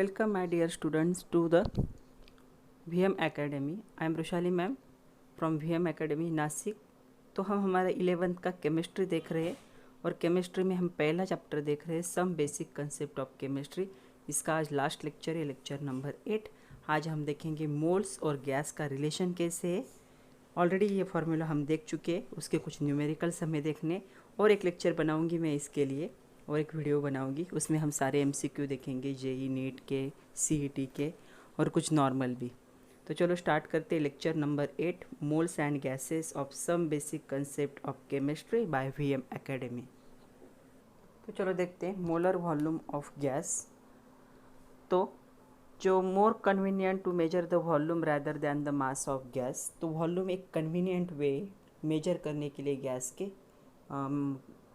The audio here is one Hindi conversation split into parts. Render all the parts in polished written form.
Welcome my dear students to the VM Academy. I am Roshali ma'am from VM Academy Nashik. तो हम हमारा 11th का केमिस्ट्री देख रहे हैं और केमिस्ट्री में हम पहला चैप्टर देख रहे हैं some basic concept of chemistry. इसका आज लास्ट लेक्चर है, लेक्चर नंबर 8। आज हम देखेंगे मोल्स और गैस का रिलेशन कैसे है। ऑलरेडी ये फार्मूला हम देख चुके हैं, उसके कुछ न्यूमेरिकल्स हमें देखने और एक लेक्चर बनाऊंगी मैं इसके लिए और एक वीडियो बनाऊंगी, उसमें हम सारे एमसीक्यू देखेंगे, जेई नीट के, सीईटी के और कुछ नॉर्मल भी। तो चलो स्टार्ट करते हैं lecture number 8, moles and gases of some basic concept of chemistry by VM academy. तो चलो देखते हैं मोलर वॉल्यूम ऑफ गैस। तो जो more convenient to measure the volume rather than the mass of gas, तो वॉल्यूम एक कन्वीनियंट वे मेजर करने के लिए गैस के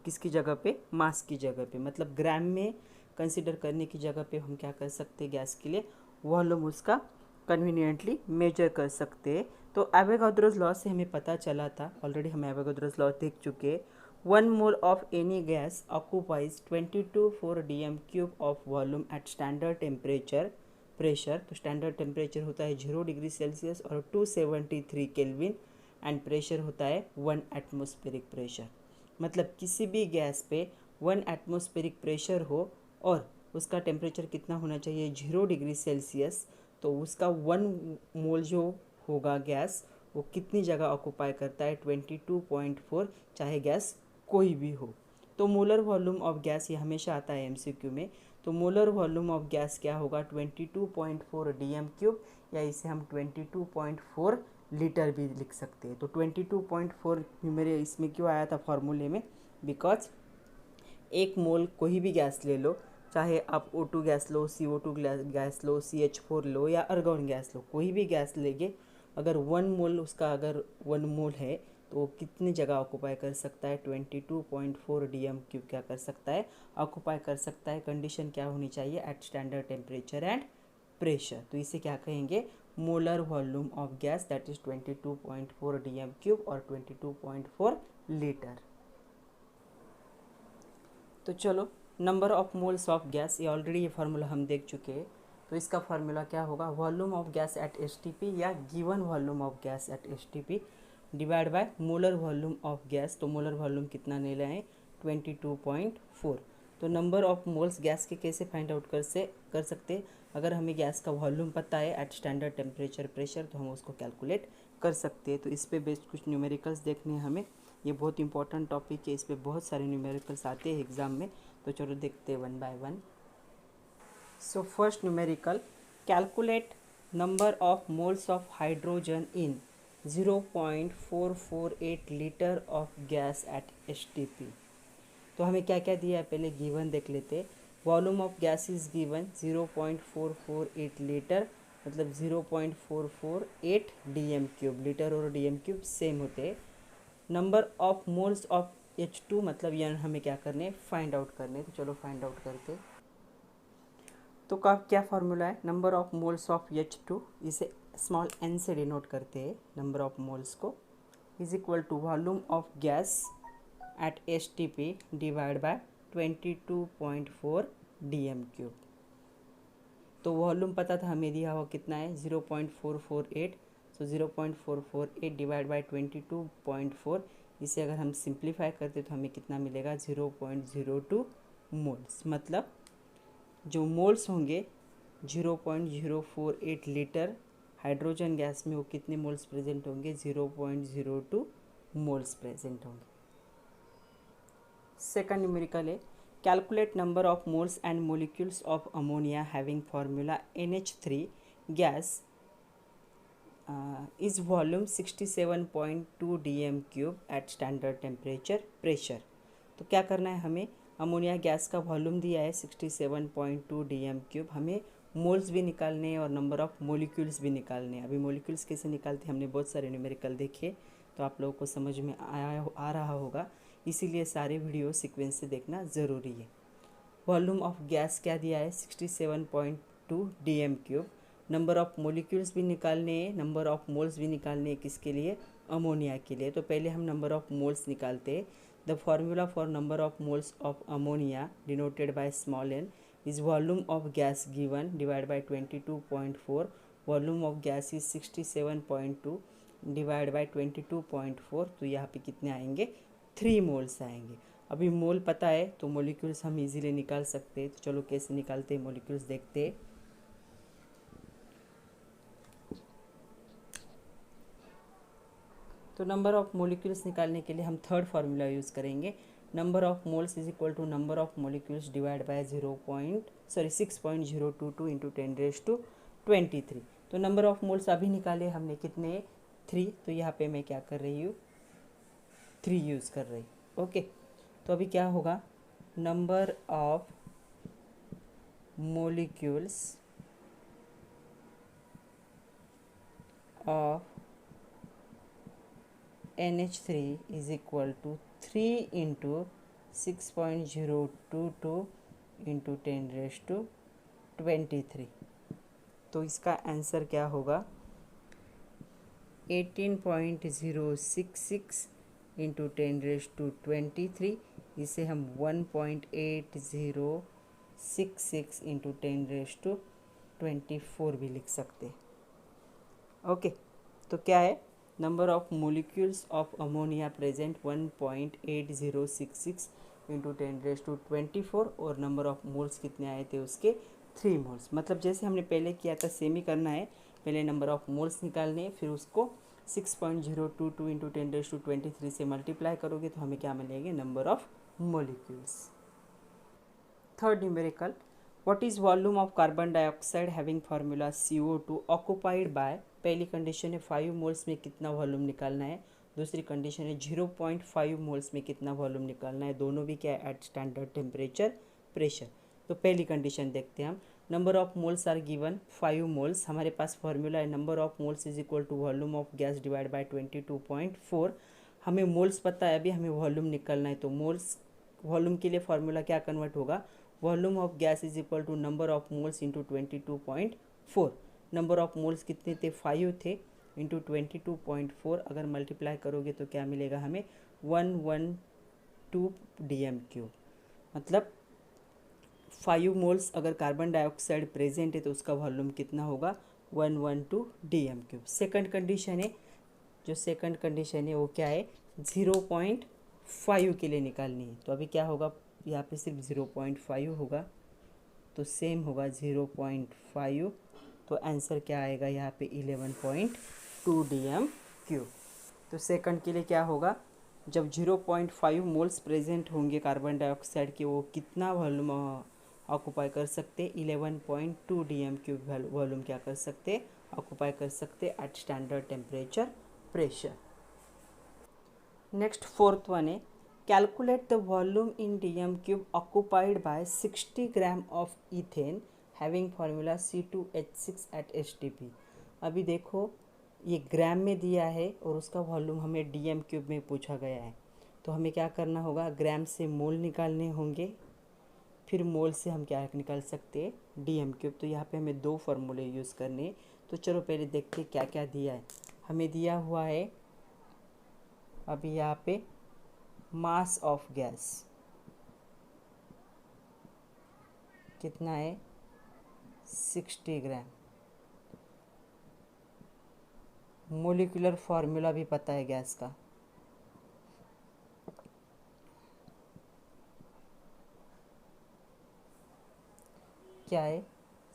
किसकी जगह पे, मास की जगह पे, मतलब ग्राम में कंसिडर करने की जगह पे हम क्या कर सकते हैं, गैस के लिए वॉल्यूम उसका कन्वीनियंटली मेजर कर सकते हैं। तो एवोगाड्रोस लॉ से हमें पता चला था, ऑलरेडी हम एवोगाड्रोस लॉ देख चुके हैं। 1 mole of any gas occupies 22.4 dm³ of volume at standard temperature pressure. तो स्टैंडर्ड टेम्परेचर होता है 0 डिग्री सेल्सियस और 273 केल्विन एंड प्रेशर होता है 1 एटमॉस्फेरिक प्रेशर। मतलब किसी भी गैस पे 1 एटमॉस्फेरिक प्रेशर हो और उसका टेम्परेचर कितना होना चाहिए, 0 डिग्री सेल्सियस, तो उसका 1 मोल जो होगा गैस वो कितनी जगह ऑक्यूपाई करता है, 22.4, चाहे गैस कोई भी हो। तो मोलर वॉल्यूम ऑफ गैस ये हमेशा आता है एमसीक्यू में। तो मोलर वॉल्यूम ऑफ गैस क्या होगा, 22.4 dm³, या इसे हम 22.4 लीटर भी लिख सकते हैं। तो 22.4 मेरे इसमें क्यों आया था फॉर्मूले में, बिकॉज एक मोल कोई भी गैस ले लो, चाहे आप O2 गैस लो, CO2 गैस लो, CH4 लो या आर्गन गैस लो, कोई भी गैस लेंगे, अगर 1 मोल उसका अगर 1 मोल है तो वो कितनी जगह ऑक्यूपाई कर सकता है, 22.4 dm³ क्या कर सकता है, ऑक्यूपाई कर सकता है। कंडीशन क्या होनी चाहिए, at standard temperature and pressure. तो इसे क्या कहेंगे, molar volume of gas, that is 22.4 dm³ और 22.4 लीटर। तो चलो number of moles of gas, ये ऑलरेडी ये फार्मूला हम देख चुके हैं। तो इसका फार्मूला क्या होगा, volume of gas at STP या given volume of gas at STP divide by molar volume of gas. तो मोलर वॉल्यूम कितना ले रहे हैं, 22.4। तो नंबर ऑफ मोल्स गैस के कैसे फाइंड आउट कर सकते, अगर हमें गैस का वॉल्यूम पता है एट स्टैंडर्ड टेम्परेचर प्रेशर, तो हम उसको कैलकुलेट कर सकते हैं। तो इस पे बेस्ड कुछ न्यूमेरिकल्स देखने हैं हमें, ये बहुत इंपॉर्टेंट टॉपिक है, इस पे बहुत सारे न्यूमेरिकल्स आते हैं एग्जाम में। तो चलो देखते हैं 1 बाय 1। So first numerical, calculate number of moles of hydrogen in 0.448 litre of gas at STP. तो हमें क्या क्या दिया है, पहले गिवन देख लेते। Volume of gas is given 0.448 litre, मतलब 0.448 dm³। लीटर और dm³ सेम होते हैं। Number of moles of H2, मतलब यह हमें क्या करने, फाइंड आउट करने। तो चलो फाइंड आउट करते। तो क्या फार्मूला है, number of moles of H2, इसे स्मॉल n से डिनोट करते हैं नंबर ऑफ मोल्स को, is equal to volume of gas at STP divide by 22.4 dm³। तो वॉल्यूम पता था हमें, दिया हुआ कितना है 0.448, सो 0.448 डिवाइड बाय 22.4, इसे अगर हम सिंप्लीफाई करते तो हमें कितना मिलेगा, 0.02 मोल्स। मतलब जो मोल्स होंगे 0.048 लीटर हाइड्रोजन गैस में, वो कितने मोल्स प्रेजेंट होंगे, 0.02 मोल्स प्रेजेंट होंगे। सेकंड न्यूमेरिकल है, calculate number of moles and molecules of ammonia having formula NH3 gas is volume 67.2 dm³ at standard temperature pressure. तो क्या करना है हमें, अमोनिया गैस का वॉल्यूम दिया है 67.2 dm³, हमें मोल्स भी निकालने हैं और नंबर ऑफ मोलिक्यूल्स भी निकालने हैं। अभी मोलिक्यूल्स कैसे निकालते हैं, हमने बहुत सारे न्यूमेरिकल देखे, तो आप लोगों को समझ में आ रहा होगा, इसीलिए सारे वीडियो सीक्वेंस से देखना ज़रूरी है। वॉल्यूम ऑफ गैस क्या दिया है, 67.2 dm³। नंबर ऑफ मोलिक्यूल्स भी निकालने हैं, नंबर ऑफ मोल्स भी निकालने हैं, किसके लिए, अमोनिया के लिए। तो पहले हम नंबर ऑफ मोल्स निकालते हैं। The formula for number of moles of ammonia denoted by small n is volume of gas given divide by 22.4, volume of gas is 67.2 divide by 22.4, तो यहाँ पे कितने आएंगे 3 मोल्स आएंगे। अभी मोल पता है तो मोलिक्यूल्स हम इजीली निकाल सकते हैं। तो चलो कैसे निकालते हैं मोलिक्यूल्स देखते हैं। तो नंबर ऑफ मोलिक्यूल्स निकालने के लिए हम थर्ड फार्मूला यूज़ करेंगे। Number of moles is equal to number of molecules divide by 6.022 into 10⁻23। तो नंबर ऑफ मोल्स अभी निकाले हमने कितने 3, तो यहाँ पे मैं क्या कर रही हूँ 3 यूज़ कर रही हूँ। ओके, तो अभी क्या होगा number of molecules of NH3 is equal to 3 into 6.022 into 10⁻23। तो इसका आंसर क्या होगा 18.066 इंटू 10⁻23। इसे हम 1.8066 इंटू 10⁻24 भी लिख सकते। ओके, तो क्या है number of molecules of ammonia present 1.8066 into 10⁻24 और नंबर ऑफ मोल्स कितने आए थे उसके 3 मोल्स। मतलब जैसे हमने पहले किया था सेम ही करना है। पहले नंबर ऑफ मोल्स निकालने, फिर उसको 6.022 इंटू 10⁻23 से मल्टीप्लाई करोगे तो हमें क्या मिलेंगे number of molecules. Third numerical, what is volume of carbon dioxide having formula CO2 occupied by. पहली कंडीशन है 5 मोल्स में कितना वॉल्यूम निकालना है, दूसरी कंडीशन है 0.5 मोल्स में कितना वॉल्यूम निकालना है। दोनों भी क्या है एट स्टैंडर्ड टेम्परेचर प्रेशर। तो पहली कंडीशन देखते हैं हम। Number of moles are given 5 moles. हमारे पास फॉर्मूला है number of moles is equal to volume of gas divide by 22.4। हमें मोल्स पता है, अभी हमें वॉल्यूम निकालना है। तो मोल्स वॉल्यूम के लिए फॉर्मूला क्या कन्वर्ट होगा, volume of gas is equal to number of moles into 22.4। Number of moles कितने थे 5 थे, इंटू 22.4 अगर मल्टीप्लाई करोगे तो क्या मिलेगा हमें 112 DM³। मतलब 5 मोल्स अगर कार्बन डाइऑक्साइड प्रेजेंट है तो उसका वॉल्यूम कितना होगा 112 DM³। सेकंड कंडीशन है, जो सेकंड कंडीशन है वो क्या है 0.5 के लिए निकालनी है। तो अभी क्या होगा यहाँ पे सिर्फ 0.5 होगा, तो सेम होगा 0.5। तो आंसर क्या आएगा यहाँ पे 11.2 DM³। तो सेकंड के लिए क्या होगा, जब 0.5 मोल्स प्रेजेंट होंगे कार्बन डाइऑक्साइड के, वो कितना वॉल्यूम ऑक्यूपाई कर सकते 11.2 DM³ वॉल्यूम क्या कर सकते ऑक्यूपाई कर सकते at standard temperature pressure. Next fourth one है calculate the volume in DM³ occupied by 60 gram of ethane having formula C2H6 at HTP। अभी देखो ये ग्राम में दिया है और उसका वॉल्यूम हमें DM³ में पूछा गया है। तो हमें क्या करना होगा, ग्राम से मोल निकालने होंगे, फिर मोल से हम क्या निकाल सकते हैं DM³। तो यहाँ पे हमें 2 फार्मूले यूज़ करने। तो चलो पहले देखते क्या क्या दिया है। हमें दिया हुआ है अभी यहाँ पे मास ऑफ गैस कितना है 60 ग्राम। मोलिकुलर फार्मूला भी पता है गैस का, क्या है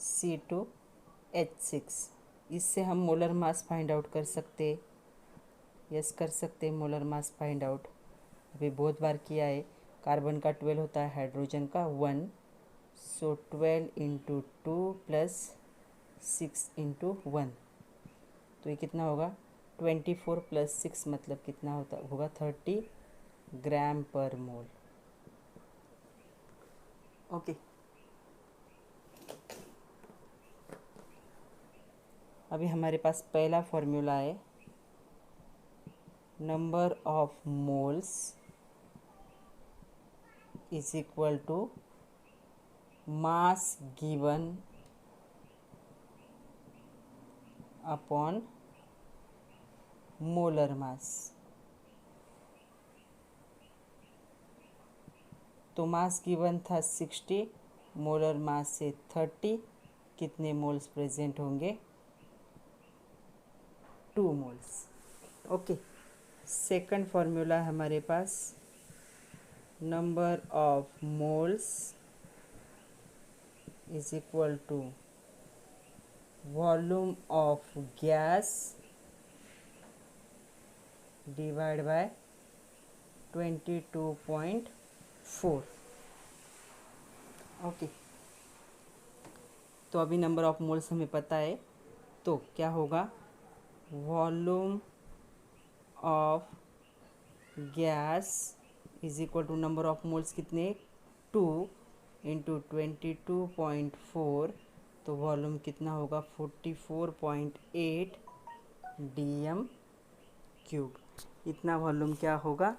C2H6। इससे हम मोलर मास फाइंड आउट कर सकते, यस कर सकते मोलर मास फाइंड आउट। अभी बहुत बार किया है। कार्बन का 12 होता है, हाइड्रोजन का 1, सो 12 इंटू 2 प्लस 6 इंटू 1, तो ये कितना होगा 24 प्लस 6 मतलब कितना होगा 30 ग्राम पर मोल। ओके, अभी हमारे पास पहला फॉर्मूला है number of moles is equal to mass given upon molar mass. तो मास गिवन था 60 मोलर मास से 30 कितने मोल्स प्रेजेंट होंगे? 2 मोल्स। ओके, सेकंड फॉर्मूला हमारे पास number of moles is equal to volume of gas divide by 22.4। Okay, तो अभी नंबर ऑफ मोल्स हमें पता है, तो क्या होगा? Volume of gas is equal to number of moles कितने? 2 इंटू 22.4, तो वॉल्यूम कितना होगा? 44.8 DM क्यूब। इतना वॉल्यूम क्या होगा?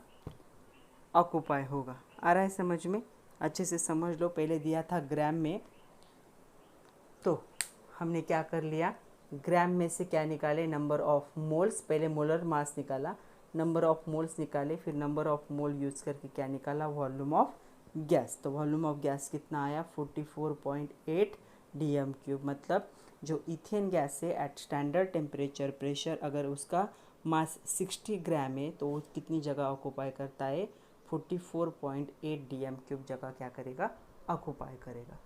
ऑक्यूपाई होगा। आ रहा है समझ में? अच्छे से समझ लो। पहले दिया था ग्राम में, तो हमने क्या कर लिया, ग्राम में से क्या निकाले? Number of moles. पहले मोलर मास निकाला, नंबर ऑफ मोल्स निकाले, फिर नंबर ऑफ मोल यूज़ करके क्या निकाला? Volume of gas. तो वॉल्यूम ऑफ गैस कितना आया? 44.8 DM क्यूब। मतलब जो इथेन गैस है एट स्टैंडर्ड टेम्परेचर प्रेशर, अगर उसका मास 60 ग्राम है तो वो कितनी जगह ऑक्यूपाई करता है? 44.8 DM क्यूब जगह क्या करेगा? ऑक्यूपाई करेगा।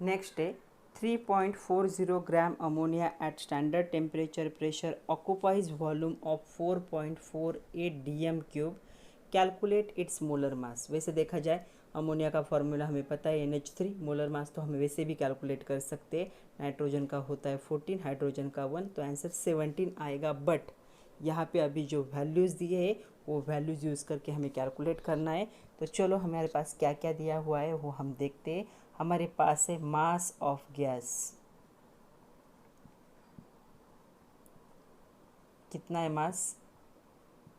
नेक्स्ट है 3.40 gram ammonia at standard temperature pressure occupies volume of 4.48 DM cube. Calculate its molar mass. वैसे देखा जाए अमोनिया का फॉर्मूला हमें पता है NH3, मोलर मास तो हम वैसे भी कैलकुलेट कर सकते हैं। नाइट्रोजन का होता है 14, हाइड्रोजन का 1, तो आंसर 17 आएगा। बट यहाँ पे अभी जो वैल्यूज़ दिए हैं वो वैल्यूज़ यूज़ करके हमें कैलकुलेट करना है। तो चलो हमारे पास क्या क्या दिया हुआ है वो हम देखते हैं। हमारे पास है मास ऑफ गैस, कितना है मास?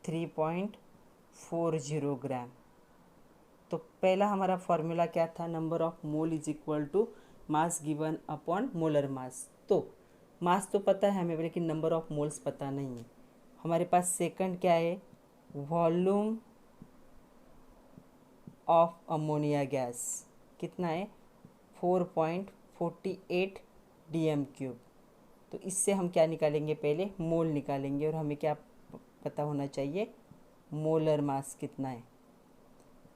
3.40 ग्राम। तो पहला हमारा फॉर्मूला क्या था? Number of mole is equal to mass given upon molar mass. तो मास तो पता है हमें, लेकिन नंबर ऑफ मोल्स पता नहीं है। हमारे पास सेकंड क्या है? वॉल्यूम ऑफ अमोनिया गैस कितना है? 4.48 DM क्यूब। तो इससे हम क्या निकालेंगे? पहले मोल निकालेंगे, और हमें क्या पता होना चाहिए? मोलर मास कितना है,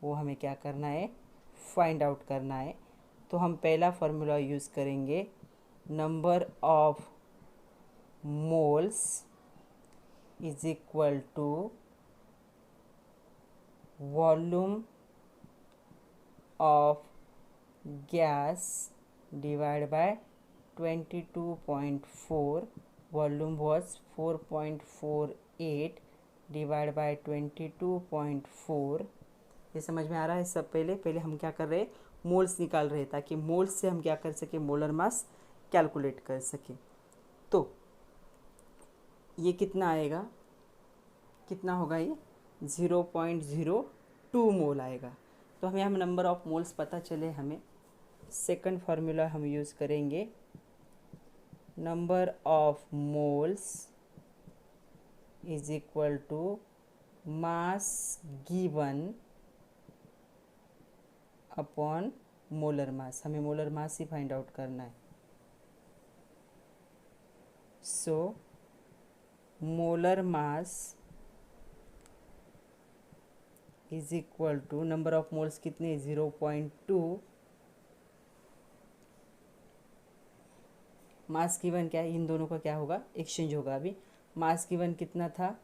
वो हमें क्या करना है? फाइंड आउट करना है। तो हम पहला फॉर्मूला यूज़ करेंगे, number of moles is equal to volume of gas divide by 22.4। Volume was 4.48 divide by 22.4। ये समझ में आ रहा है? सब पहले हम क्या कर रहे हैं? मोल्स निकाल रहे हैं, ताकि मोल्स से हम क्या कर सके? मोलर मास कैलकुलेट कर सके। तो ये कितना आएगा? कितना होगा ये? 0.02 मोल आएगा। तो हमें हम नंबर ऑफ मोल्स पता चले हमें। सेकंड फार्मूला हम यूज़ करेंगे, number of moles is equal to mass given upon molar mass. हमें मोलर मास ही फाइंड आउट करना है। So molar mass is equal to number of moles कितने? 0.2। मास गिवन क्या है? इन दोनों का क्या होगा? एक्सचेंज होगा। अभी मास गिवन कितना था?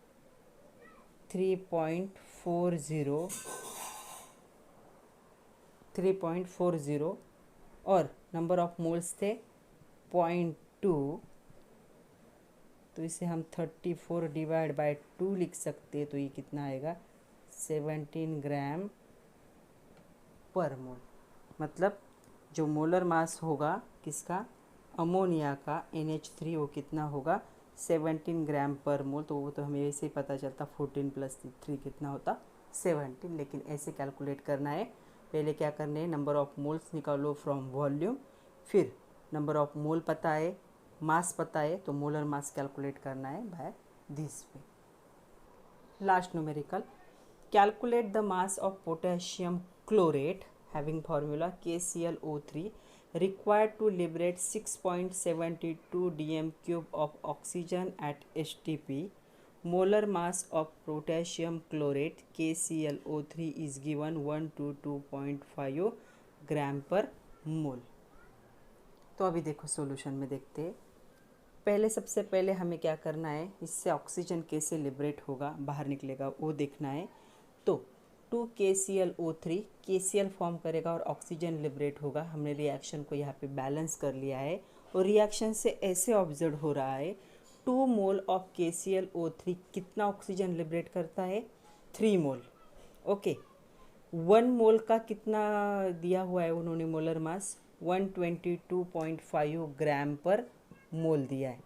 3.40 और नंबर ऑफ मोल्स थे 0.2। तो इसे हम 34 डिवाइड बाय 2 लिख सकते हैं। तो ये कितना आएगा? 17 ग्राम पर मोल। मतलब जो मोलर मास होगा किसका? अमोनिया का, NH3, वो कितना होगा? 17 ग्राम पर मोल। तो वो तो हमें ऐसे ही पता चलता, 14 + 3 कितना होता? 17। लेकिन ऐसे कैलकुलेट करना है। पहले क्या करना है? नंबर ऑफ मोल्स निकालो फ्रॉम वॉल्यूम, फिर नंबर ऑफ मोल पता है, मास पता है, तो मोलर मास कैलकुलेट करना है by this way. Last numerical, calculate the mass of potassium chlorate having formula KClO3 required to liberate 6.72 dm cube of oxygen at HTP. Molar mass of potassium chlorate KClO3 is given 1 to 2.5 ग्राम पर मोल। तो अभी देखो सॉल्यूशन में देखते हैं। पहले सबसे पहले हमें क्या करना है, इससे ऑक्सीजन कैसे लिबरेट होगा, बाहर निकलेगा, वो देखना है। तो 2 KClO3 KCl फॉर्म करेगा और ऑक्सीजन लिबरेट होगा। हमने रिएक्शन को यहाँ पे बैलेंस कर लिया है और रिएक्शन से ऐसे ऑब्जर्व हो रहा है 2 मोल ऑफ KClO3 कितना ऑक्सीजन लिबरेट करता है, 3 मोल। ओके, 1 मोल का कितना दिया हुआ है उन्होंने मोलर मास, 122.5 ग्राम पर मोल दिया है।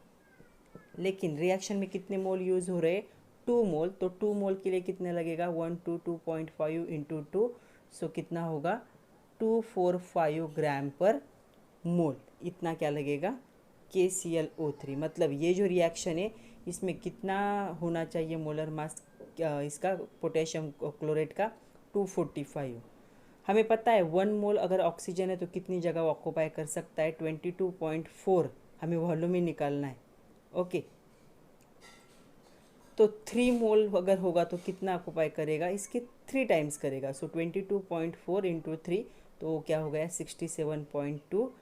लेकिन रिएक्शन में कितने मोल यूज़ हो रहे हैं, 2 मोल। तो 2 मोल के लिए कितने लगेगा, 122.5 इंटू 2, सो कितना होगा 245 ग्राम पर मोल। इतना क्या लगेगा KClO3। मतलब ये जो रिएक्शन है इसमें कितना होना चाहिए मोलर मास इसका पोटेशियम क्लोरेट का, 245। हमें पता है 1 मोल अगर ऑक्सीजन है तो कितनी जगह ऑक्यूपाई कर सकता है, 22.4। हमें वॉल्यूम ही निकालना है। ओके, तो 3 मोल अगर होगा तो कितना ऑक्यूपाई करेगा, इसके 3 टाइम्स करेगा। सो 22.4 इंटू 3, तो क्या हो गया 67.2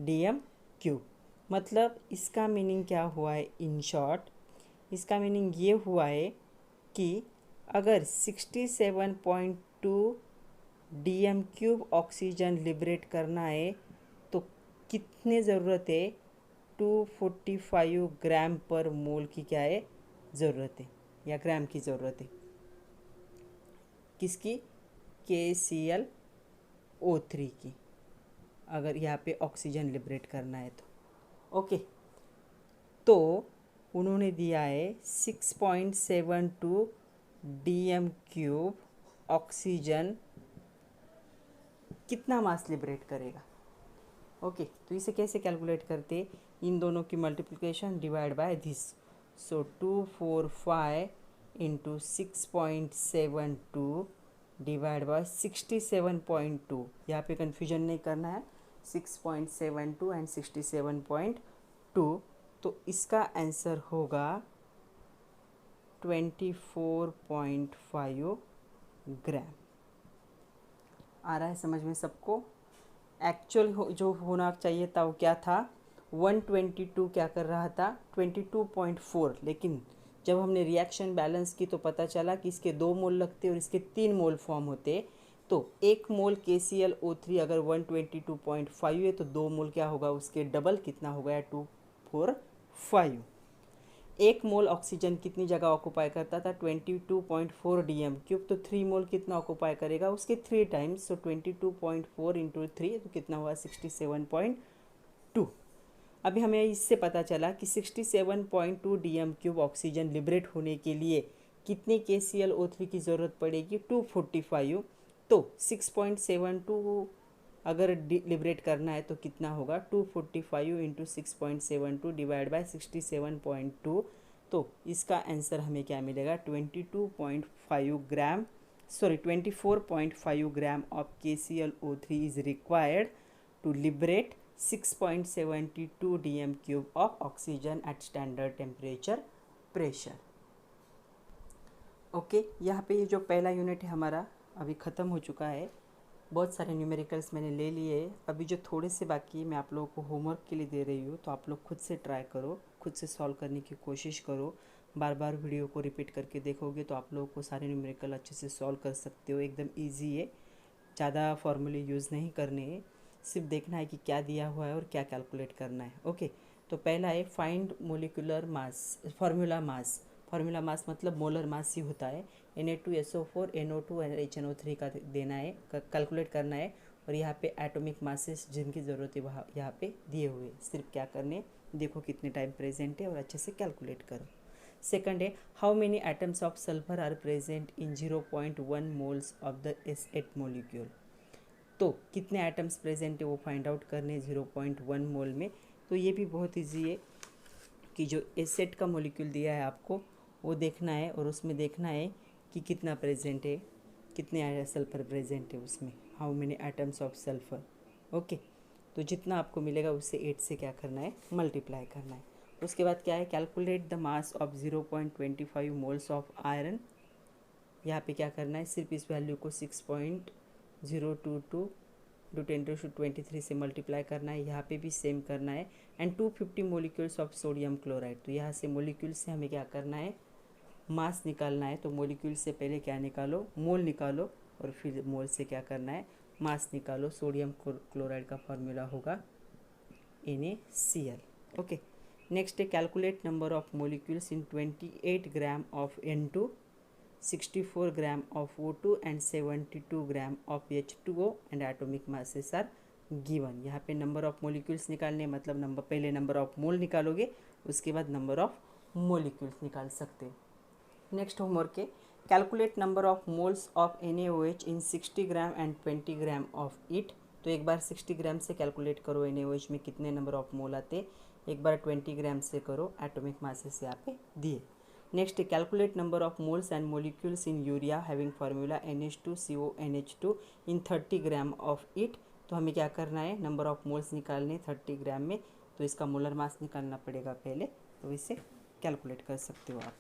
dm क्यूब। मतलब इसका मीनिंग क्या हुआ है, इन शॉर्ट इसका मीनिंग ये हुआ है कि अगर 67.2 dm क्यूब ऑक्सीजन लिबरेट करना है तो कितने ज़रूरत है, 245 ग्राम पर मोल की क्या है ज़रूरत है, या ग्राम की ज़रूरत है। किसकी, KClO3 की, अगर यहाँ पे ऑक्सीजन लिबरेट करना है तो। ओके, तो उन्होंने दिया है 6.72 dm क्यूब ऑक्सीजन कितना मास लिबरेट करेगा। ओके, तो इसे कैसे कैलकुलेट करते, इन दोनों की multiplication divide by this. So 245 into 6.72 divide by 67.2। यहाँ पे कन्फ्यूजन नहीं करना है, 6.72 एंड 67.2। तो इसका आंसर होगा 24.5 ग्राम। आ रहा है समझ में सबको। एक्चुअल जो होना चाहिए था वो क्या था, 122 क्या कर रहा था, 22.4। लेकिन जब हमने रिएक्शन बैलेंस की तो पता चला कि इसके 2 मोल लगते और इसके 3 मोल फॉर्म होते। तो 1 मोल KClO3 अगर 122.5 है तो 2 मोल क्या होगा, उसके डबल कितना हो गया, 245। 1 मोल ऑक्सीजन कितनी जगह ऑक्यूपाई करता था, 22.4 dm क्यूब। तो 3 मोल कितना ऑक्यूपाई करेगा, उसके 3 टाइम्स। सो 22.4 इंटू 3 तो कितना हुआ, 67.2। अभी हमें इससे पता चला कि 67.2 dm क्यूब ऑक्सीजन लिबरेट होने के लिए कितनी KClO3 की ज़रूरत पड़ेगी, 245। तो 6.72 अगर लिबरेट करना है तो कितना होगा, 245 इंटू 6.72 डिवाइड बाय 67.2। तो इसका आंसर हमें क्या मिलेगा, 22.5 gram, sorry 24.5 gram of KClO3 is required to liberate 6.72 dm cube of oxygen at standard temperature pressure. Okay, यहाँ पे ये जो पहला यूनिट है हमारा अभी ख़त्म हो चुका है। बहुत सारे न्यूमेरिकल्स मैंने ले लिए। अभी जो थोड़े से बाकी मैं आप लोगों को होमवर्क के लिए दे रही हूँ, तो आप लोग खुद से ट्राई करो, खुद से सॉल्व करने की कोशिश करो। बार बार वीडियो को रिपीट करके देखोगे तो आप लोगों को सारे न्यूमेरिकल अच्छे से सॉल्व कर सकते हो। एकदम ईजी है, ज़्यादा फॉर्मूले यूज़ नहीं करने हैं, सिर्फ देखना है कि क्या दिया हुआ है और क्या कैलकुलेट करना है। ओके, तो पहला है find molecular mass, formula mass. Formula mass मतलब मोलर मास ही होता है। Na2SO4 NO2 और HNO3 का देना है, कैलकुलेट करना है। और यहाँ पे एटॉमिक मासेस जिनकी ज़रूरत है वहाँ यहाँ पे दिए हुए, सिर्फ क्या करने, देखो कितने टाइम प्रेजेंट है और अच्छे से कैलकुलेट करो। सेकंड है how many atoms of sulphur are present in 0.1 moles of the S8 molecule. तो कितने एटम्स प्रेजेंट है वो फाइंड आउट करने 0.1 मोल में। तो ये भी बहुत ईजी है कि जो S8 का मोलिक्यूल दिया है आपको वो देखना है और उसमें देखना है कि कितना प्रेजेंट है। कितने सल्फर प्रेजेंट है उसमें, how many atoms of sulphur. Okay, तो जितना आपको मिलेगा उससे 8 से क्या करना है, मल्टीप्लाई करना है। उसके बाद क्या है, calculate the mass of 0.25 moles of iron. यहाँ पे क्या करना है, सिर्फ इस वैल्यू को 6.022 टू 10⁻23 से मल्टीप्लाई करना है। यहाँ पे भी सेम करना है। And 250 molecules of sodium chloride, तो यहाँ से मोलिक्यूल से हमें क्या करना है, मास निकालना है। तो मोलिक्यूल से पहले क्या निकालो, मोल निकालो, और फिर मोल से क्या करना है, मास निकालो। सोडियम क्लोराइड का फॉर्मूला होगा NaCl। ओके, नेक्स्ट है calculate number of molecules in 28 gram of N2, 64 gram of O2 and 72 gram of H2O and atomic masses are given. यहाँ पे नंबर ऑफ मोलिक्यूल्स निकालने, मतलब पहले नंबर ऑफ मोल निकालोगे, उसके बाद नंबर ऑफ मोलिक्यूल्स निकाल सकते हो। नेक्स्ट होमवर्क है, calculate number of moles of NaOH in 60 gram and 20 gram of it. तो एक बार 60 ग्राम से कैलकुलेट करो NaOH में कितने नंबर ऑफ मोल आते, एक बार 20 ग्राम से करो, एटॉमिक मासेस यहाँ पे दिए। Next calculate number of moles and molecules in urea having formula NH2CONH2 in 30 gram of it. तो हमें क्या करना है, नंबर ऑफ मोल्स निकालने 30 ग्राम में, तो इसका मोलर मास निकालना पड़ेगा पहले, तो इसे कैलकुलेट कर सकते हो आप।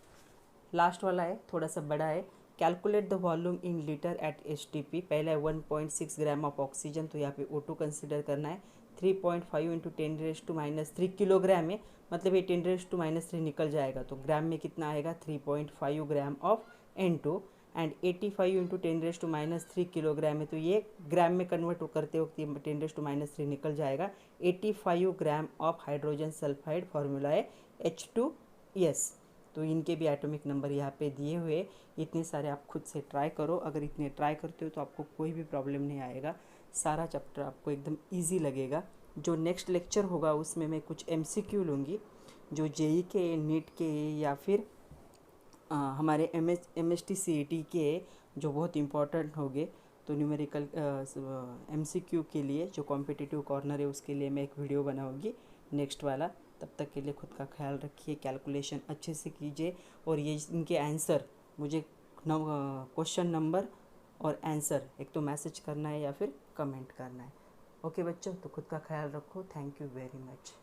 लास्ट वाला है, थोड़ा सा बड़ा है, calculate the volume in litre at STP। पहला है 1.6 ग्राम ऑफ ऑक्सीजन, तो यहाँ पे O2 कंसिडर करना है। 3.5 इंटू 10⁻³ किलोग्राम है, मतलब ये 10⁻³ निकल जाएगा, तो ग्राम में कितना आएगा, 3.5 ग्राम of N2 and 85 into 10⁻³ kilogram है, तो ये ग्राम में कन्वर्ट करते वक्त 10⁻³ निकल जाएगा। 85 gram of hydrogen sulphide, formula है H2S। तो इनके भी एटॉमिक नंबर यहाँ पे दिए हुए। इतने सारे आप खुद से ट्राई करो, अगर इतने ट्राई करते हो तो आपको कोई भी प्रॉब्लम नहीं आएगा, सारा चैप्टर आपको एकदम इजी लगेगा। जो नेक्स्ट लेक्चर होगा उसमें मैं कुछ MCQ लूँगी, जो JEE के, नीट के, या फिर हमारे MST CET के, जो बहुत इंपॉर्टेंट होंगे। तो न्यूमेरिकल MCQ के लिए जो कॉम्पिटिटिव कॉर्नर है उसके लिए मैं एक वीडियो बनाऊँगी नेक्स्ट वाला। तब तक के लिए खुद का ख्याल रखिए, कैलकुलेशन अच्छे से कीजिए, और ये इनके आंसर मुझे क्वेश्चन नंबर और आंसर एक तो मैसेज करना है या फिर कमेंट करना है। ओके बच्चों, तो खुद का ख्याल रखो। Thank you very much.